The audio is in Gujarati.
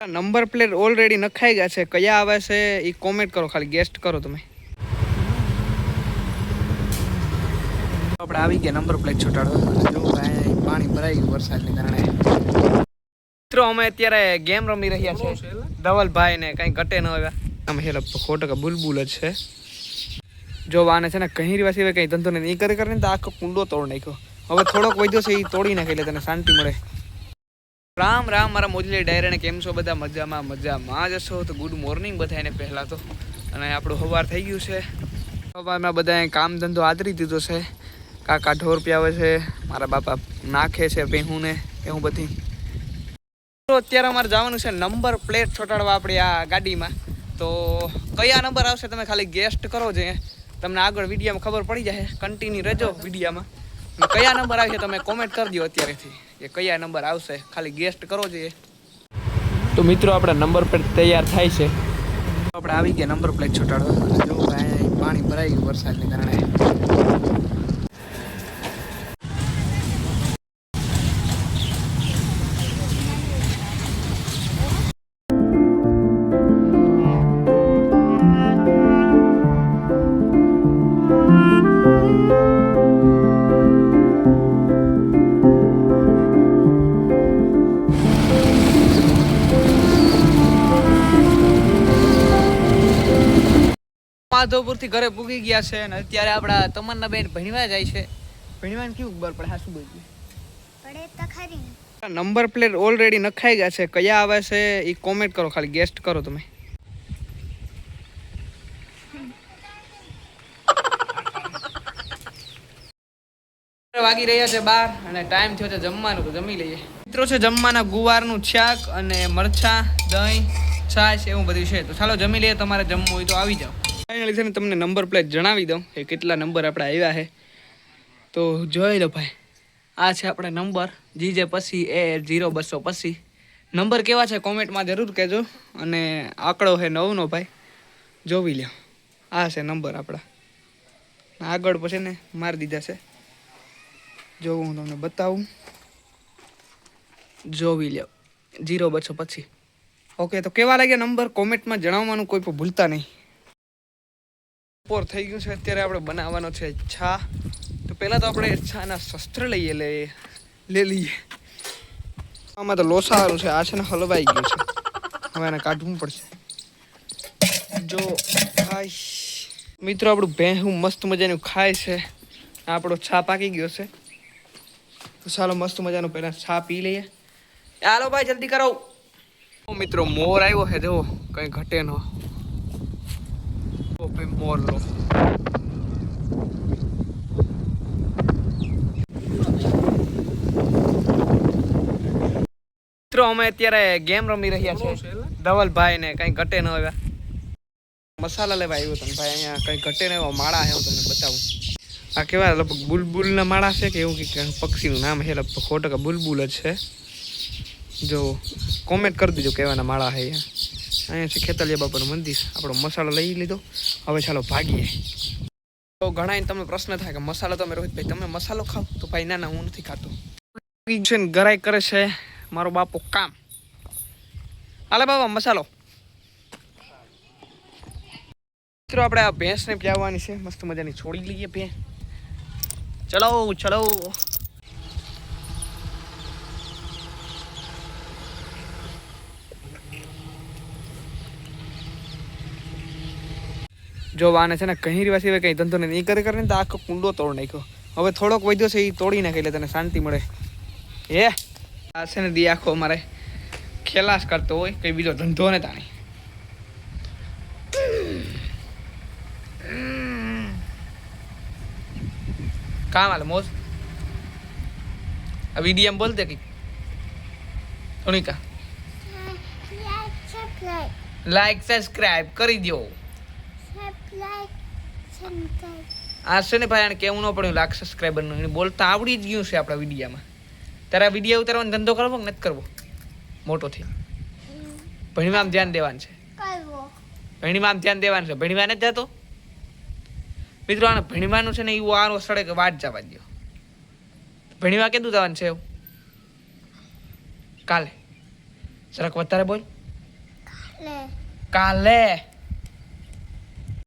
નંબર પ્લેટ ઓલરેડી નખાઈ ગયા છે, કયા આવે છે એ કોમેન્ટ કરો, ખાલી ગેસ્ટ કરો તમે. આપણે આવી ગયા નંબર પ્લેટ છોટાડવા. જો ભાઈ પાણી ભરાઈ ગયું વરસાદને કારણે. મિત્રો અમે અત્યારે ગેમ રમી રહ્યા છે ધવલભાઈ ને કઈ ઘટે ન આવ્યા. અમે હેલો ખોટો બુલબુલ જ છે. જો આને છે ને કઈ રીવા સિવાય કઈ ધંધો નહીં કરે કરે ને તો આખો કુંડો તોડ નાખ્યો. હવે થોડોક વૈદ્યો છે એ તોડી નાખે એટલે તને શાંતિ મળે. રામ રામ મારા મોજલી ડાયરાને કેમ છો બધા? મજામાં જ હશો તો ગુડ મોર્નિંગ બધાને પહેલાં તો. અને આપણું સવાર થઈ ગયું છે. સવારમાં બધાએ કામ ધંધો આદરી દીધો છે. કાકા ઢોર પ્યાવે છે, મારા બાપા નાખે છે ભેહુંને એવું બધી. તો અત્યારે અમારે જવાનું છે નંબર પ્લેટ છોટાડવા આપણી આ ગાડીમાં. તો કયા નંબર આવશે તમે ખાલી ગેસ્ટ કરો છે, તમને આગળ વિડીયોમાં ખબર પડી જાય. કન્ટિન્યુ રહેજો વિડીયોમાં. કયા નંબર આવશે તમે કોમેન્ટ કરી દો અત્યારેથી કે કયા નંબર આવશે, ખાલી ગેસ્ટ કરો જોઈએ. તો મિત્રો આપણે નંબર પ્લેટ તૈયાર થાય છે. આપણે આવી ગયા નંબર પ્લેટ છોટાડવા. જો ભાઈ પાણી ભરાઈ ગયું વરસાદને કારણે. માધવપુરથી ઘરે પૂગી ગયા છે અને અત્યારે આપણા તમન્ના બેન ભણવા જાય છે. ભણવાનું કેવું ખબર પડે? હા શું બોલ્યું પડે તો ખરી. નંબર પ્લેટ ઓલરેડી નખાઈ ગયા છે, કયા આવે છે એ કોમેન્ટ કરો, ખાલી ગેસ્ટ કરો તમે. વાગી રહ્યા છે 12 અને ટાઈમ થયો છે જમવાનું, તો જમી લઈએ. મિત્રો છે જમવાના ગુવારનું શાક અને મરચા, દહીં, છાશ એવું બધું છે. તો ચાલો જમી લઈએ. તમારે જમવું હોય તો આવી જાઓ. ફાઇનલી છે ને તમને નંબર પ્લેટ જણાવી દઉં કે કેટલા નંબર આપણે આવ્યા છે. તો જોઈ લો ભાઈ, આ છે આપણે નંબર જીજે પછી A0200 પછી. નંબર કેવા છે કોમેન્ટમાં જરૂર કહેજો. અને આંકડો છે 9નો ભાઈ, જોવી લ્યો. આ છે નંબર આપણા. આગળ પછી ને મારી દીધા છે, જો હું તમને બતાવું. જોવી લ્યો 0200 પછી. ઓકે, તો કેવા લાગ્યા નંબર કોમેન્ટમાં જણાવવાનું કોઈ પણ ભૂલતા નહીં. બપોર થઈ ગયું છે, અત્યારે આપણે બનાવવાનો છે છા. તો પહેલાં તો આપણે છાના શસ્ત્ર લઈ લઈએ. આમાં તો લોસાવાનું છે, આ છે ને હલવાઈ ગયું છે, હવે એને કાઢવું પડશે. જો ખાઈ મિત્રો આપણું ભેહું મસ્ત મજાનું ખાય છે. આપણો છા પાકી ગયો છે, તો ચાલો મસ્ત મજાનું પહેલાં છા પી લઈએ. હાલો ભાઈ જલ્દી કરો. મિત્રો મોર આવ્યો છે, જુઓ કંઈ ઘટે ન. મોર લો મિત્રો અમે અત્યારે ગેમ રમી રહ્યા છે ધવલભાઈ ને કઈ ઘટે ન આવ્યા. મસાલા લેવા આવ્યો તમે ભાઈ, અહીંયા કઈ ઘટે ન આવ્યો માળા છે, હું તમને બતાવું. આ કેવા લગભગ બુલબુલના માળા છે કે એવું કંઈક પક્ષીનું નામ છે, લગભગ ખોટો બુલબુલ જ છે. જો કોમેન્ટ કરી દીજો કેવાના માળા છે. અહીંયા છે ખેતલિયા બાપાનું મંદિર. આપણો મસાલો લઈ લીધો, હવે ચાલો ભાગીએ. તો ઘણા તમને પ્રશ્ન થાય કે મસાલો તમે રોહિતભાઈ તમે મસાલો ખાવ? તો ભાઈ ના હું નથી ખાતો. ગરાઈ કરે છે મારો બાપો કામ. હાલે બાબા મસાલો. મિત્રો આપણે આ ભેંસને પ્યાવવાની છે, મસ્ત મજાની છોડી લઈએ ભેંસ. ચલો ચલો. જો આને છે ને કઈ રીવા સિવાય કઈ ધંધો નહીં કરે કરે ને તો આખો કુંડો તોડ નાખ્યો. હવે થોડોક વૈદ્યો છે એ તોડી નાખે એટલે તને શાંતિ મળે. આ છે ને દી આખો અમારે ખેલાસ કરતો હોય, કઈ બીજો ધંધો ને તાણી. કામ હાલે મોજ. આ વિડીયો બોલ દે કઈ સોનિકા. લાઈક સબસ્ક્રાઇબ કરી દો. આ છે ને ભાઈ આને કેવું ન પડ્યું લાખ સબસ્ક્રાઈબરનું, એને બોલતા આવડી જ ગયું છે આપણા વિડીયામાં. તારા વિડીયો ઉતારવાનો ધંધો કરવો કે નથી કરવો? મોટો થઈ ભણવામાં ધ્યાન દેવાનું છે. ભણવામાં ધ્યાન દેવાનું છે, ભણવા નથી જતો મિત્રો. આને ભણવાનું છે ને એવું આરો સડે કે વાટ જવા દો. ભણવા કેટલું જવાનું છે એવું? કાલે જરાક વધારે બોલ. કાલે